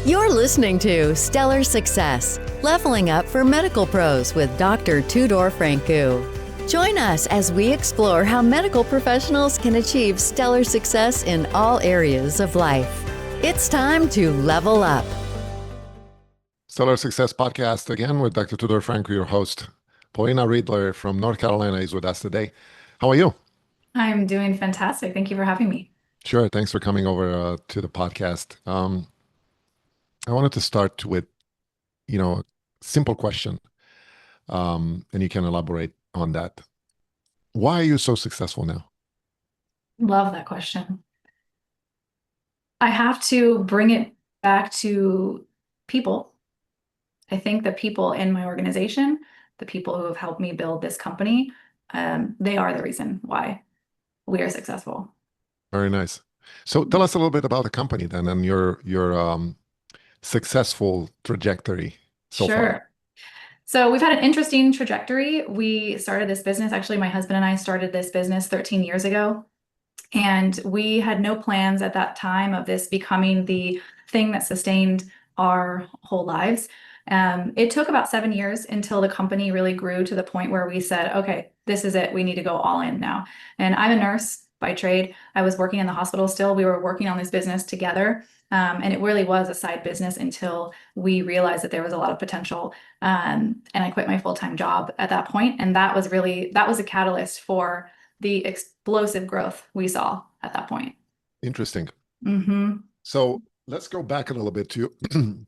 You're listening to Stellar Success, Leveling Up for Medical Pros with Dr. Tudor Francu. Join us as we explore how medical professionals can achieve stellar success in all areas of life. It's time to level up. Stellar Success Podcast again with Dr. Tudor Francu, your host. Paulina Riedler from North Carolina is with us today. How are you? I'm doing fantastic. Thank you for having me. Sure. Thanks for coming over to the podcast. I wanted to start with, a simple question, and you can elaborate on that. Why are you so successful now? Love that question. I have to bring it back to people. I think the people in my organization, the people who have helped me build this company, they are the reason why we are successful. Very nice. So tell us a little bit about the company then and your successful trajectory so far. So we've had an interesting trajectory. We started this business, actually, my husband and I started this business 13 years ago. And we had no plans at that time of this becoming the thing that sustained our whole lives. It took about 7 years until the company really grew to the point where we said, okay, this is it. We need to go all in now. And I'm a nurse by trade. I was working in the hospital still. We were working on this business together. And it really was a side business until we realized that there was a lot of potential. And I quit my full-time job at that point. And that was a catalyst for the explosive growth we saw at that point. Interesting. Mm-hmm. So let's go back a little bit to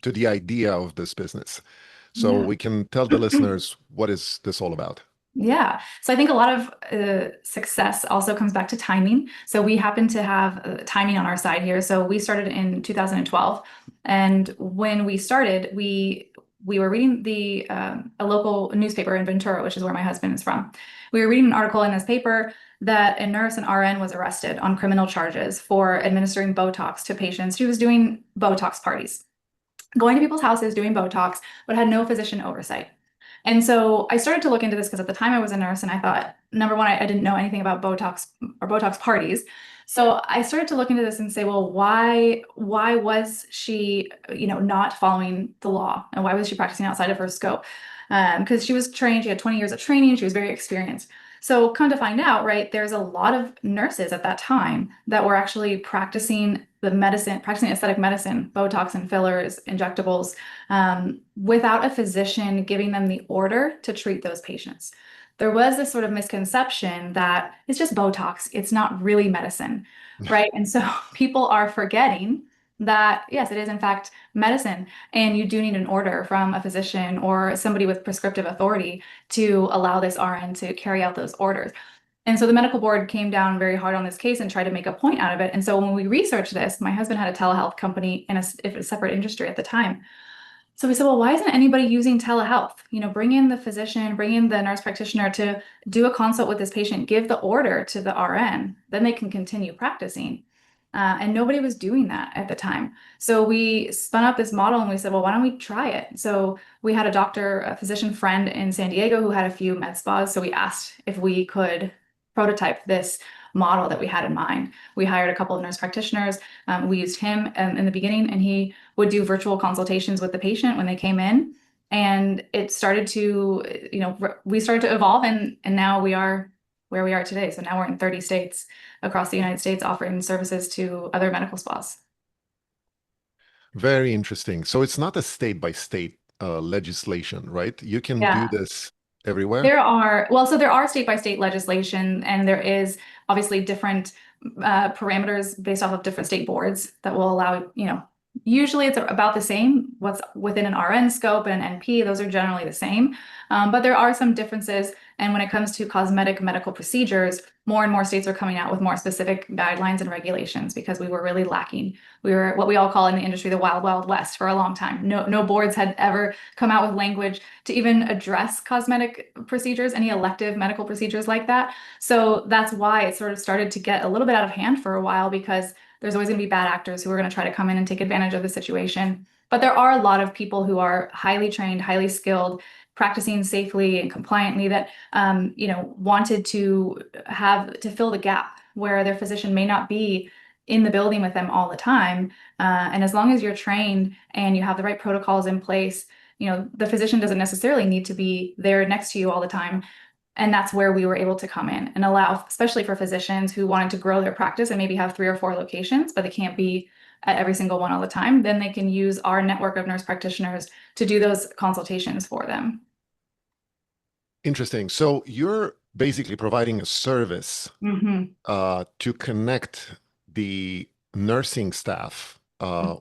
to the idea of this business. So we can tell the listeners, what is this all about? Yeah. So I think a lot of success also comes back to timing. So we happen to have timing on our side here. So we started in 2012. And when we started, we were reading a local newspaper in Ventura, which is where my husband is from. We were reading an article in this paper that a nurse, an RN, was arrested on criminal charges for administering Botox to patients. She was doing Botox parties, going to people's houses, doing Botox, but had no physician oversight. And so I started to look into this because at the time I was a nurse and I thought, number one, I didn't know anything about Botox or Botox parties. So I started to look into this and say, well, why was she, not following the law? And why was she practicing outside of her scope? Because she was trained, she had 20 years of training, she was very experienced. So come to find out, right, there's a lot of nurses at that time that were actually practicing aesthetic medicine, Botox and fillers, injectables, without a physician giving them the order to treat those patients. There was this sort of misconception that it's just Botox, it's not really medicine, right? And so people are forgetting that, yes, it is in fact medicine, and you do need an order from a physician or somebody with prescriptive authority to allow this RN to carry out those orders. And so the medical board came down very hard on this case and tried to make a point out of it. And so when we researched this, my husband had a telehealth company in a separate industry at the time. So we said, well, why isn't anybody using telehealth? Bring in the physician, bring in the nurse practitioner to do a consult with this patient, give the order to the RN, then they can continue practicing. And nobody was doing that at the time. So we spun up this model and we said, well, why don't we try it? So we had a physician friend in San Diego who had a few med spas. So we asked if we could prototype this model that we had in mind. We hired a couple of nurse practitioners. We used him in the beginning, and he would do virtual consultations with the patient when they came in. And it started to, we started to evolve, and now we are where we are today. So now we're in 30 states across the United States offering services to other medical spas. Very interesting. So it's not a state-by-state legislation, right? You can do this everywhere? There are state-by-state legislation, and there is obviously different parameters based off of different state boards that will allow, usually it's about the same. What's within an RN scope and an NP, those are generally the same. But there are some differences. And when it comes to cosmetic medical procedures, more and more states are coming out with more specific guidelines and regulations because we were really lacking. We were what we all call in the industry the wild, wild west for a long time. No boards had ever come out with language to even address cosmetic procedures, any elective medical procedures like that. So that's why it sort of started to get a little bit out of hand for a while, because there's always going to be bad actors who are going to try to come in and take advantage of the situation. But there are a lot of people who are highly trained, highly skilled, practicing safely and compliantly that, wanted to fill the gap where their physician may not be in the building with them all the time. And as long as you're trained and you have the right protocols in place, the physician doesn't necessarily need to be there next to you all the time. And that's where we were able to come in and allow, especially for physicians who wanted to grow their practice and maybe have 3 or 4 locations, but they can't be at every single one all the time, then they can use our network of nurse practitioners to do those consultations for them. Interesting. So you're basically providing a service Mm-hmm. to connect the nursing staff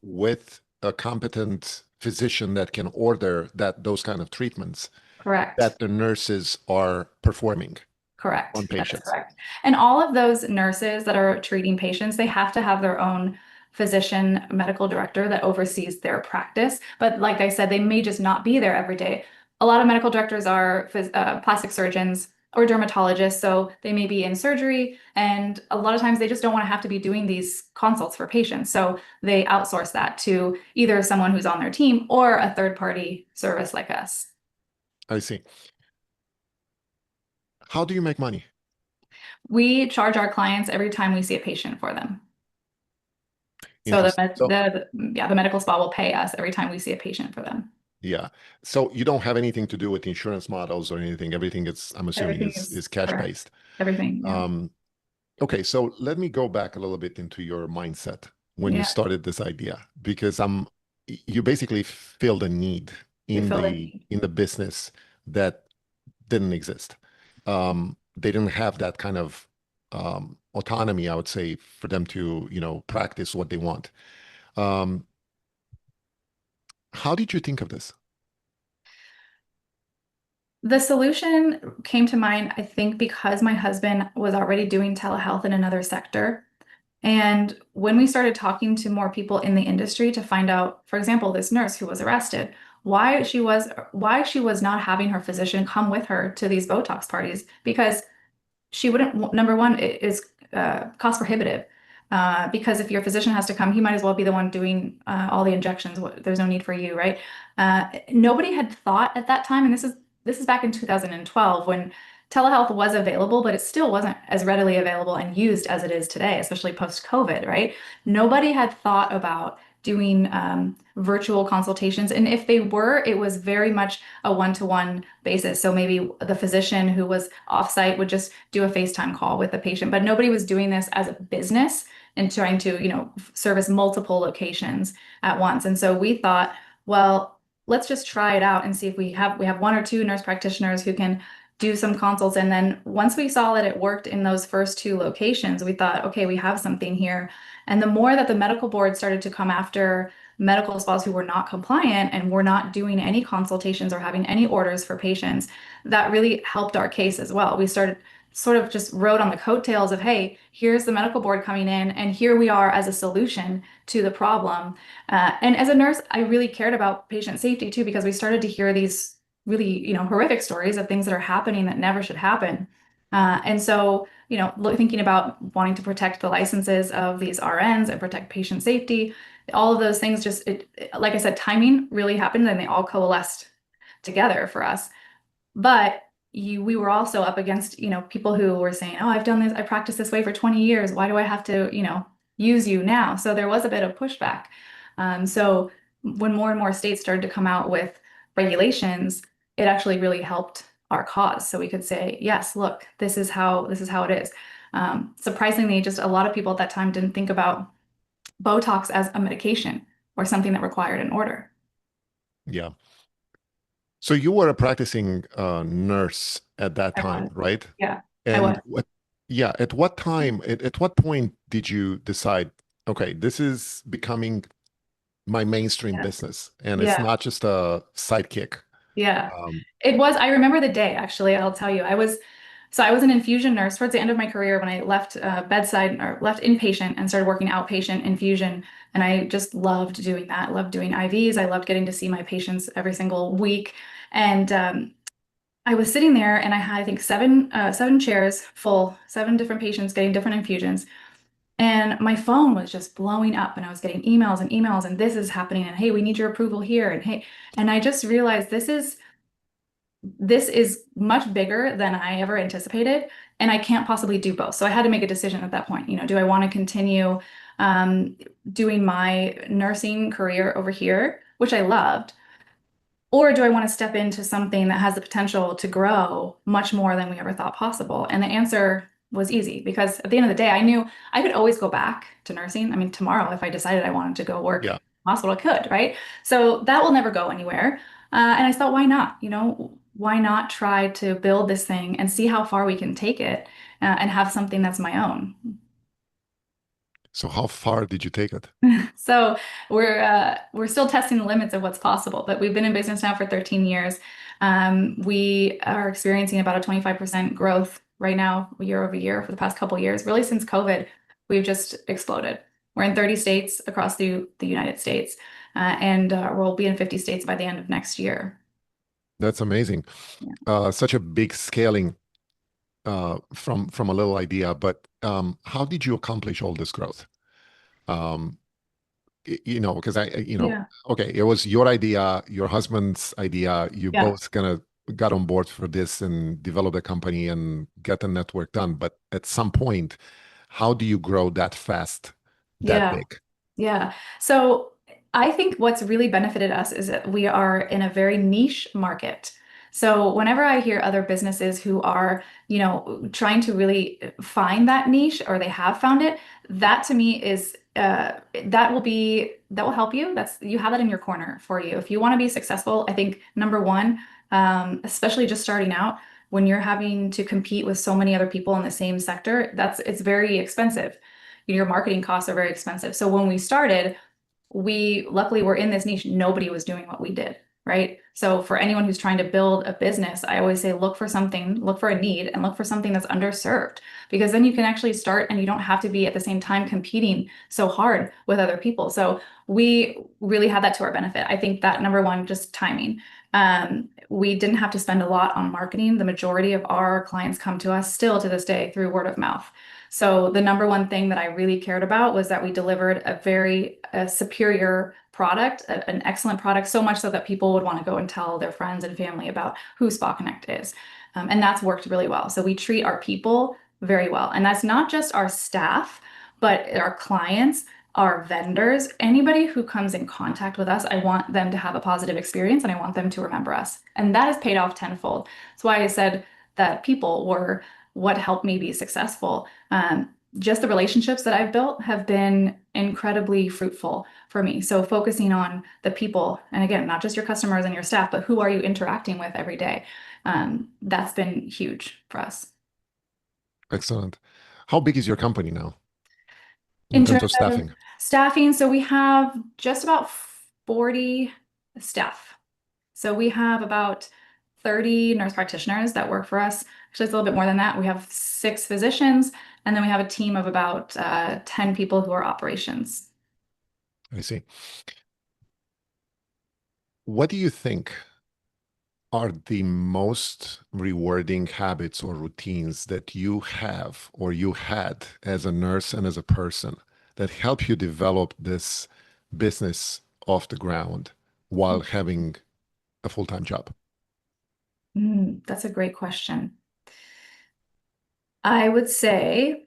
with a competent physician that can order those kind of treatments Correct. that the nurses are performing Correct. on That is patients. correct. And all of those nurses that are treating patients, they have to have their own physician medical director that oversees their practice. But like I said, they may just not be there every day. A lot of medical directors are plastic surgeons or dermatologists, so they may be in surgery, and a lot of times they just don't want to have to be doing these consults for patients. So they outsource that to either someone who's on their team or a third-party service like us. I see. How do you make money? We charge our clients every time we see a patient for them. So Interesting. the medical spa will pay us every time we see a patient for them. Yeah. So you don't have anything to do with insurance models or anything. Everything I'm assuming Everything is cash correct. based. Everything. Yeah. Okay, so let me go back a little bit into your mindset when you Yeah. started this idea, because you basically filled a need We in feel the the need. in the business that didn't exist. They didn't have that kind of autonomy, I would say, for them to, practice what they want. Um, how did you think of this? The solution came to mind, I think, because my husband was already doing telehealth in another sector. And when we started talking to more people in the industry to find out, for example, this nurse who was arrested, why she was not having her physician come with her to these Botox parties, because she wouldn't, number one, it is cost prohibitive. Because if your physician has to come, he might as well be the one doing all the injections. There's no need for you, right? Nobody had thought at that time, and this is back in 2012 when telehealth was available, but it still wasn't as readily available and used as it is today, especially post-COVID, right? Nobody had thought about doing virtual consultations. And if they were, it was very much a one-to-one basis. So maybe the physician who was offsite would just do a FaceTime call with the patient, but nobody was doing this as a business and trying to, service multiple locations at once. And so we thought, well, let's just try it out and see if we have 1 or 2 nurse practitioners who can do some consults. And then once we saw that it worked in those first 2 locations, we thought, okay, we have something here. And the more that the medical board started to come after medical spas who were not compliant and were not doing any consultations or having any orders for patients, that really helped our case as well. We started sort of just rode on the coattails of, hey, here's the medical board coming in, and here we are as a solution to the problem. And as a nurse, I really cared about patient safety too, because we started to hear these really, horrific stories of things that are happening that never should happen. And so, thinking about wanting to protect the licenses of these RNs and protect patient safety, all of those things like I said, timing really happened and they all coalesced together for us. But we were also up against, people who were saying, oh, I've done this, I practiced this way for 20 years. Why do I have to, use you now? So there was a bit of pushback. So when more and more states started to come out with regulations, it actually really helped our cause. So we could say, yes, look, this is how it is. Surprisingly, just a lot of people at that time didn't think about Botox as a medication or something that required an order. Yeah. So you were a practicing nurse at that I time, was. right? Yeah, I And was. at what time, at what point did you decide, okay, this is becoming my mainstream Yeah. business and it's Yeah. not just a sidekick? Yeah. Um, It was, I remember the day, actually, I'll tell you. I was an infusion nurse towards the end of my career when I left bedside or left inpatient and started working outpatient infusion. And I just loved doing that. Loved doing IVs. I loved getting to see my patients every single week. And I was sitting there and I had, I think, 7 chairs full, 7 different patients getting different infusions. And my phone was just blowing up and I was getting emails and emails and this is happening and hey, we need your approval here and hey, and I just realized this is much bigger than I ever anticipated, and I can't possibly do both. So I had to make a decision at that point. Do I want to continue doing my nursing career over here, which I loved? Or do I want to step into something that has the potential to grow much more than we ever thought possible? And the answer was easy because at the end of the day, I knew I could always go back to nursing. I mean, tomorrow, if I decided I wanted to go work in Yeah. a hospital, I could, right? So that will never go anywhere. And I thought, why not? Why not try to build this thing and see how far we can take it and have something that's my own? So how far did you take it? So we're still testing the limits of what's possible, but we've been in business now for 13 years. We are experiencing about a 25% growth right now, year over year, for the past couple of years. Really, since COVID, we've just exploded. We're in 30 states across the United States, and we'll be in 50 states by the end of next year. That's amazing. Yeah. Such a big scaling from a little idea, but how did you accomplish all this growth? Um, because Yeah. okay, it was your idea, your husband's idea. You Yeah. both kind of got on board for this and developed a company and get the network done. But at some point, how do you grow that fast, that Yeah. big? Yeah. So I think what's really benefited us is that we are in a very niche market. So whenever I hear other businesses who are, trying to really find that niche or they have found it, that to me is that will help you. You have that in your corner for you. If you want to be successful, I think number one, especially just starting out, when you're having to compete with so many other people in the same sector, it's very expensive. Your marketing costs are very expensive. So when we started, we luckily were in this niche. Nobody was doing what we did, right? So for anyone who's trying to build a business, I always say look for something, look for a need, and look for something that's underserved, because then you can actually start and you don't have to be at the same time competing so hard with other people. So we really had that to our benefit. I think that number one, just timing. We didn't have to spend a lot on marketing. The majority of our clients come to us still to this day through word of mouth. So the number one thing that I really cared about was that we delivered a very superior product, an excellent product, so much so that people would want to go and tell their friends and family about who Spa Connect is. And that's worked really well. So we treat our people very well. And that's not just our staff, but our clients, our vendors, anybody who comes in contact with us, I want them to have a positive experience and I want them to remember us. And that has paid off tenfold. That's why I said that people were what helped me be successful. Just the relationships that I've built have been incredibly fruitful for me. So focusing on the people, and again, not just your customers and your staff, but who are you interacting with every day? That's been huge for us. Excellent. How big is your company now in In terms terms of of staffing? staffing, so we have just about 40 staff. So we have about 30 nurse practitioners that work for us. Actually, it's a little bit more than that. We have 6 physicians, and then we have a team of about 10 people who are operations. I see. What do you think are the most rewarding habits or routines that you have or you had as a nurse and as a person that help you develop this business off the ground while having a full-time job? That's a great question. I would say,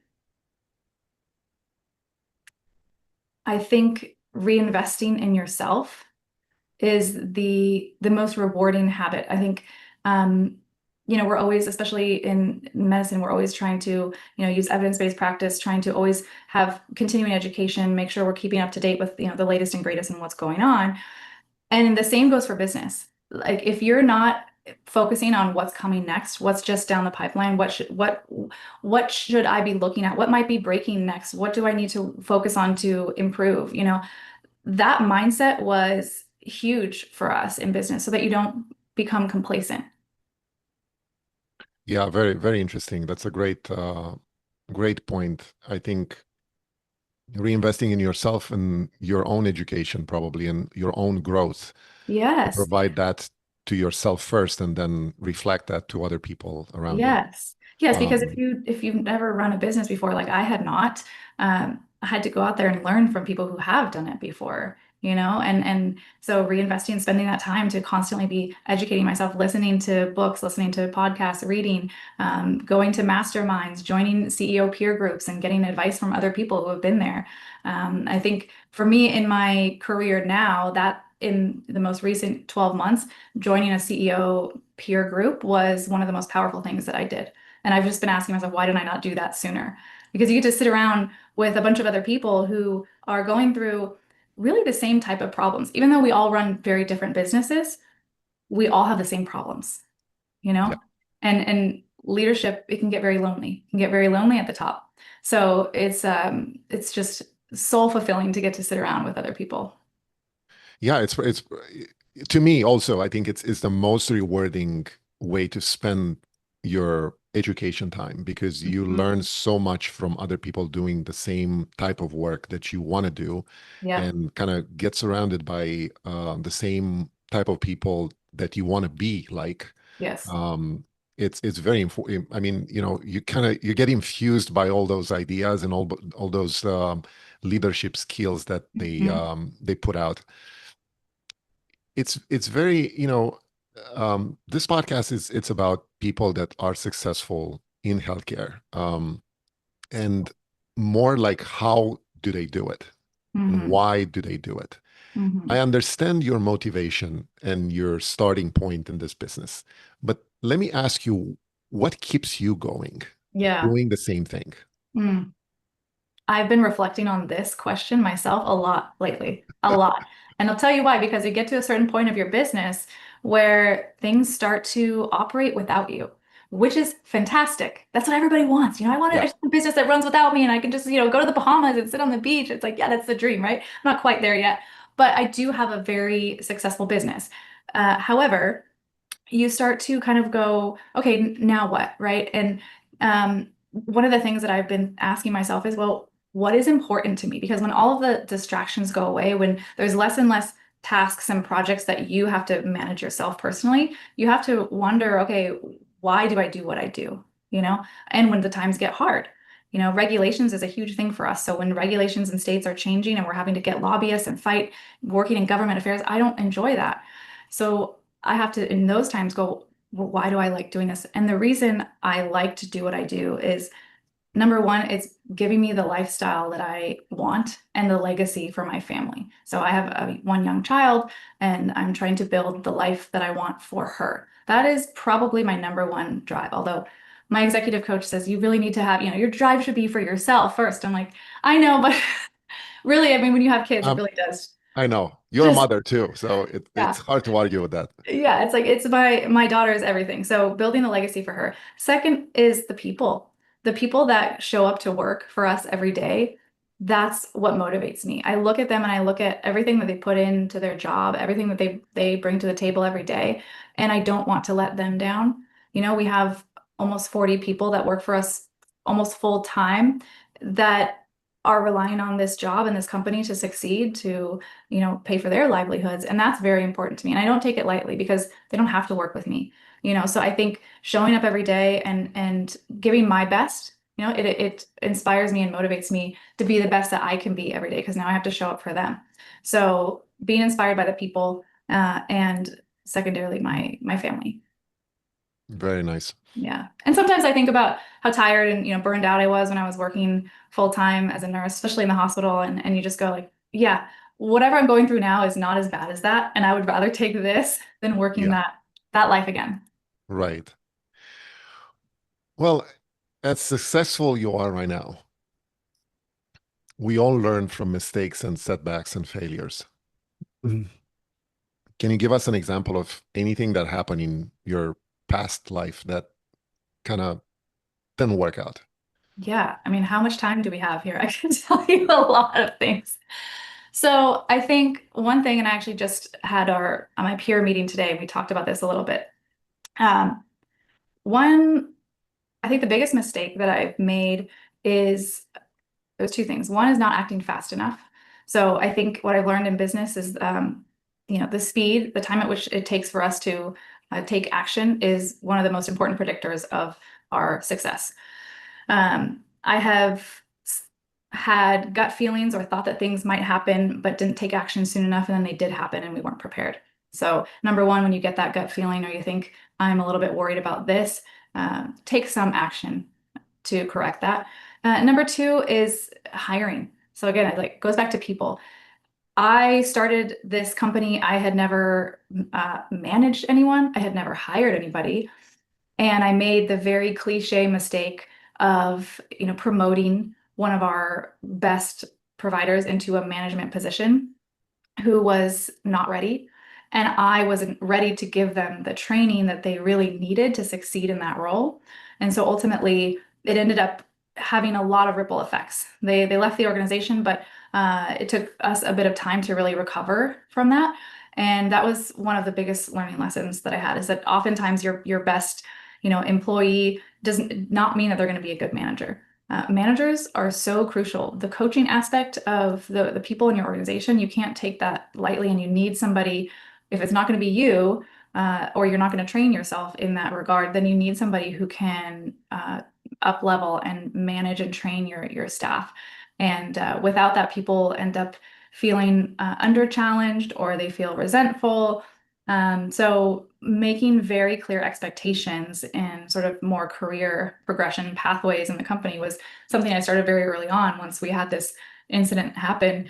I think reinvesting in yourself is the most rewarding habit. I think we're always, especially in medicine, we're always trying to use evidence-based practice, trying to always have continuing education, make sure we're keeping up to date with the latest and greatest and what's going on. And the same goes for business. Like if you're not focusing on what's coming next, what's just down the pipeline, what should I be looking at? What might be breaking next? What do I need to focus on to improve? That mindset was huge for us in business so that you don't become complacent. Yeah, very, very interesting. That's a great point. I think reinvesting in yourself and your own education, probably, and your own growth, to Yes. provide that to yourself first and then reflect that to other people around you. Yes. Yes, because if Um, you've never run a business before, like I had not, I had to go out there and learn from people who have done it before. and so reinvesting and spending that time to constantly be educating myself, listening to books, listening to podcasts, reading, going to masterminds, joining CEO peer groups, and getting advice from other people who have been there. I think for me in my career now, that in the most recent 12 months, joining a CEO peer group was one of the most powerful things that I did. And I've just been asking myself, why didn't I not do that sooner? Because you get to sit around with a bunch of other people who are going through really the same type of problems. Even though we all run very different businesses, we all have the same problems, you Yeah. know? And leadership, it can get very lonely. It can get very lonely at the top. So it's just soul fulfilling to get to sit around with other people. Yeah, it's to me also, I think it's the most rewarding way to spend your education time, because you Mhm. learn so much from other people doing the same type of work that you want to do, Yeah. and kind of get surrounded by the same type of people that you want to be like. Yes. Um, it's very important. I mean, you get infused by all those ideas and all those leadership skills that Mhm. they put out. It's very, this podcast it's about people that are successful in healthcare, and more like, how do they do it and Mhm. why do they do it? I Mhm. understand your motivation and your starting point in this business, but let me ask you, what keeps you going, Yeah. doing the same thing? Mm. I've been reflecting on this question myself a lot lately, a lot. And I'll tell you why, because you get to a certain point of your business where things start to operate without you, which is fantastic. That's what everybody wants. I want Yeah. a business that runs without me and I can just, go to the Bahamas and sit on the beach. It's like, yeah, that's the dream, right? I'm not quite there yet, but I do have a very successful business. However, you start to kind of go, okay, now what, right? And one of the things that I've been asking myself is, well, what is important to me? Because when all of the distractions go away, when there's less and less tasks and projects that you have to manage yourself personally, you have to wonder, okay, why do I do what I do? And when the times get hard, regulations is a huge thing for us. So when regulations in states are changing and we're having to get lobbyists and fight working in government affairs, I don't enjoy that. So I have to, in those times, go, well, why do I like doing this? And the reason I like to do what I do is, number one, it's giving me the lifestyle that I want and the legacy for my family. So I have one young child, and I'm trying to build the life that I want for her. That is probably my number one drive. Although my executive coach says you really need to have, your drive should be for yourself first. I'm like, I know, but really, I mean, when you have kids, it um, really does. I know you're a Just, mother too, so it's yeah. hard to argue with that. Yeah, it's like it's my daughter is everything. So building the legacy for her. Second is the people. The people that show up to work for us every day. That's what motivates me. I look at them and I look at everything that they put into their job, everything that they bring to the table every day, and I don't want to let them down. We have almost 40 people that work for us almost full time that are relying on this job and this company to succeed, to pay for their livelihoods. And that's very important to me. And I don't take it lightly because they don't have to work with me. So I think showing up every day and giving my best, it inspires me and motivates me to be the best that I can be every day, because now I have to show up for them. So being inspired by the people, and secondarily my family. Very nice. Yeah. And sometimes I think about how tired and, burned out I was when I was working full time as a nurse, especially in the hospital. And you just go like, yeah, whatever I'm going through now is not as bad as that. And I would rather take this than working Yeah, that life again. right. Well, as successful you are right now, we all learn from mistakes and setbacks and failures. Mhm. Can you give us an example of anything that happened in your past life that kind of didn't work out? Yeah. I mean, how much time do we have here? I can tell you a lot of things. So I think one thing, and I actually just had my peer meeting today, we talked about this a little bit. Um, one, I think the biggest mistake that I've made is there's two things. One is not acting fast enough. So I think what I've learned in business is, the speed, the time at which it takes for us to take action is one of the most important predictors of our success. I have had gut feelings or thought that things might happen, but didn't take action soon enough, and then they did happen and we weren't prepared. So, number one, when you get that gut feeling or you think I'm a little bit worried about this, take some action to correct that. Number two is hiring. So again, it like goes back to people. I started this company. I had never managed anyone. I had never hired anybody. And I made the very cliche mistake of, promoting one of our best providers into a management position who was not ready. And I wasn't ready to give them the training that they really needed to succeed in that role. And so ultimately, it ended up having a lot of ripple effects. They left the organization, but it took us a bit of time to really recover from that. And that was one of the biggest learning lessons that I had, is that oftentimes your best, employee does not mean that they're going to be a good manager. Managers are so crucial. The coaching aspect of the people in your organization, you can't take that lightly, and you need somebody. If it's not going to be you, or you're not going to train yourself in that regard, then you need somebody who can up level and manage and train your staff. And without that, people end up feeling under challenged, or they feel resentful. So making very clear expectations and sort of more career progression pathways in the company was something I started very early on once we had this incident happen.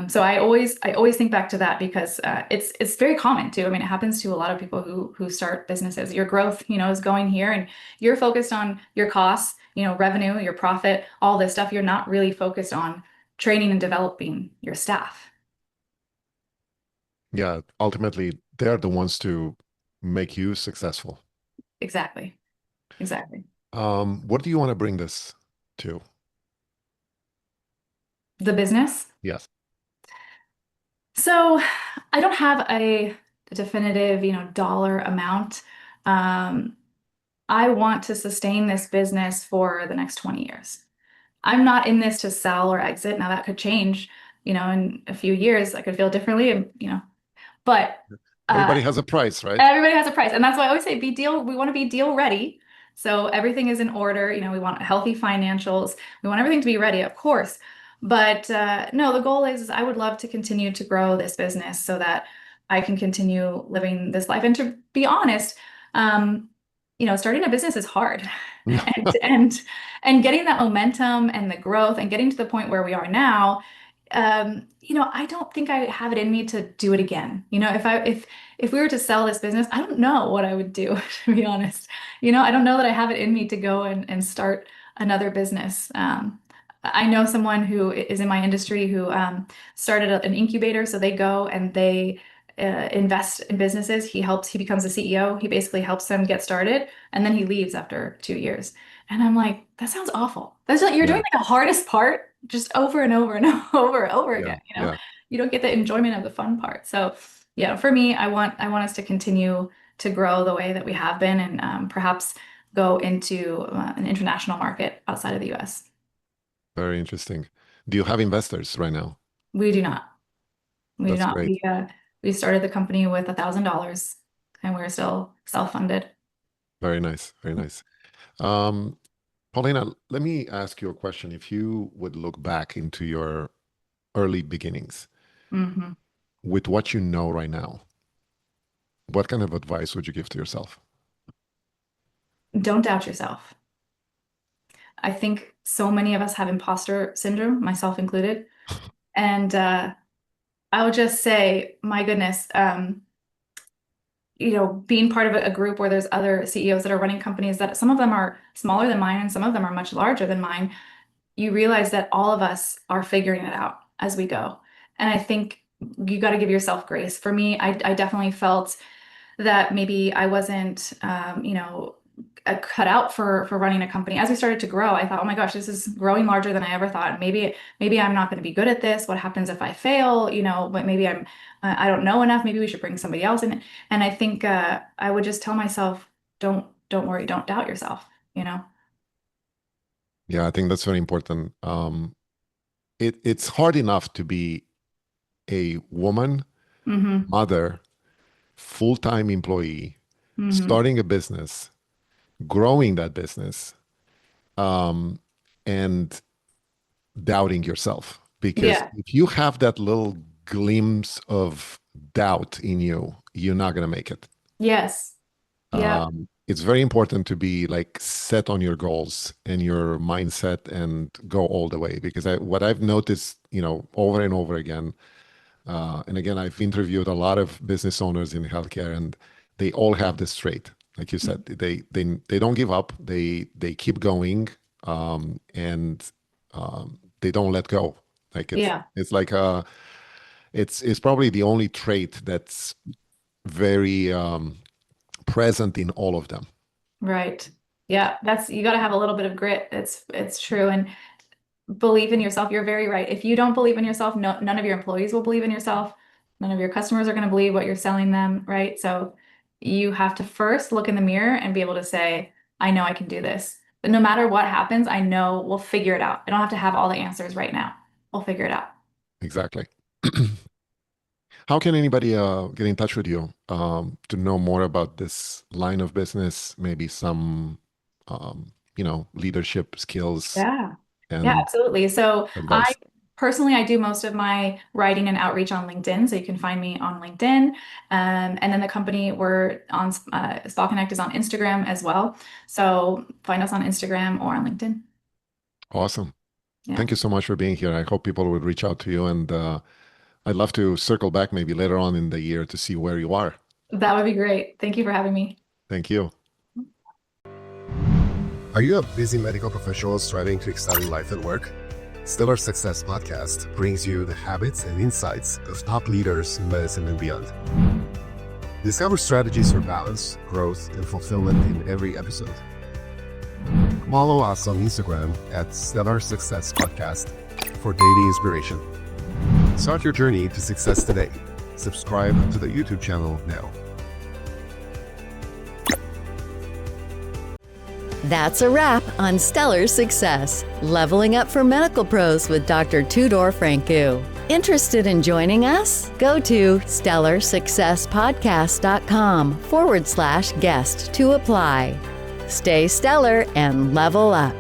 So I always think back to that, because it's very common too. I mean, it happens to a lot of people who start businesses. Your growth, is going here, and you're focused on your costs, revenue, your profit, all this stuff. You're not really focused on training and developing your staff. Yeah, ultimately, they're the ones to make you successful. Exactly. Exactly. What do you want to bring this to? The business. Yes. So I don't have a definitive, dollar amount. I want to sustain this business for the next 20 years. I'm not in this to sell or exit. Now that could change, in a few years. I could feel differently, but Everybody has a price, right? everybody has a price. And that's why I always say we want to be deal ready. So everything is in order. We want healthy financials. We want everything to be ready, of course. But no, the goal is I would love to continue to grow this business so that I can continue living this life. And to be honest, starting a business is hard. And getting that momentum and the growth and getting to the point where we are now, I don't think I have it in me to do it again. If we were to sell this business, I don't know what I would do, to be honest. I don't know that I have it in me to go and start another business. I know someone who is in my industry who started an incubator. So they go and they invest in businesses. He becomes the CEO. He basically helps them get started, and then he leaves after 2 years. And I'm like, that sounds awful. That's like you're doing like the hardest part just over and over and over again. Yeah. You don't get the enjoyment of the fun part. So yeah, for me, I want us to continue to grow the way that we have been, and perhaps go into an international market outside of the US. Very interesting. Do you have investors right now? We do not. We do That's not. great. We started the company with $1,000, and we're still self-funded. Very nice. Very nice. Paulina, let me ask you a question. If you would look back into your early beginnings Hmm. with what you know right now, what kind of advice would you give to yourself? Don't doubt yourself. I think so many of us have imposter syndrome, myself included. And I would just say, my goodness, being part of a group where there's other CEOs that are running companies that some of them are smaller than mine and some of them are much larger than mine, you realize that all of us are figuring it out as we go. And I think you got to give yourself grace. For me, I definitely felt that maybe I wasn't, cut out for running a company. As we started to grow, I thought, oh my gosh, this is growing larger than I ever thought. Maybe I'm not going to be good at this. What happens if I fail? But maybe I don't know enough. Maybe we should bring somebody else in. And I think I would just tell myself, don't worry, don't doubt yourself. Yeah, I think that's very important. It's hard enough to be a woman, Hmm. mother, full-time employee, Hmm. starting a business, growing that business, and doubting yourself. Because Yeah. if you have that little glimpse of doubt in you, you're not going to make it. Yes. Yeah. It's very important to be like set on your goals and your mindset and go all the way. Because what I've noticed, over and over again, and again, I've interviewed a lot of business owners in healthcare, and they all have this trait. Like you said, they don't give up. They keep going, and they don't let go. Like Yeah. it's like it's probably the only trait that's very present in all of them. Right. Yeah. You got to have a little bit of grit. It's true. And believe in yourself. You're very right. If you don't believe in yourself, none of your employees will believe in yourself. None of your customers are going to believe what you're selling them, right? So you have to first look in the mirror and be able to say, I know I can do this. But no matter what happens, I know we'll figure it out. I don't have to have all the answers right now. We'll figure it out. Exactly. How can anybody get in touch with you to know more about this line of business? Maybe some, leadership skills Yeah. Yeah, and absolutely. So advice. I do most of my writing and outreach on LinkedIn. So you can find me on LinkedIn. And then the company we're on, Spa Connect is on Instagram as well. So find us on Instagram or on LinkedIn. Awesome. Yeah. Thank you so much for being here. I hope people would reach out to you, and I'd love to circle back maybe later on in the year to see where you are. That would be great. Thank you for having me. Thank you. Are you a busy medical professional striving to excel in life and work? Stellar Success Podcast brings you the habits and insights of top leaders in medicine and beyond. Discover strategies for balance, growth, and fulfillment in every episode. Follow us on Instagram at Stellar Success Podcast for daily inspiration. Start your journey to success today. Subscribe to the YouTube channel now. That's a wrap on Stellar Success, Leveling Up for Medical Pros with Dr. Tudor Francu. Interested in joining us? Go to stellarsuccesspodcast.com/guest to apply. Stay stellar and level up.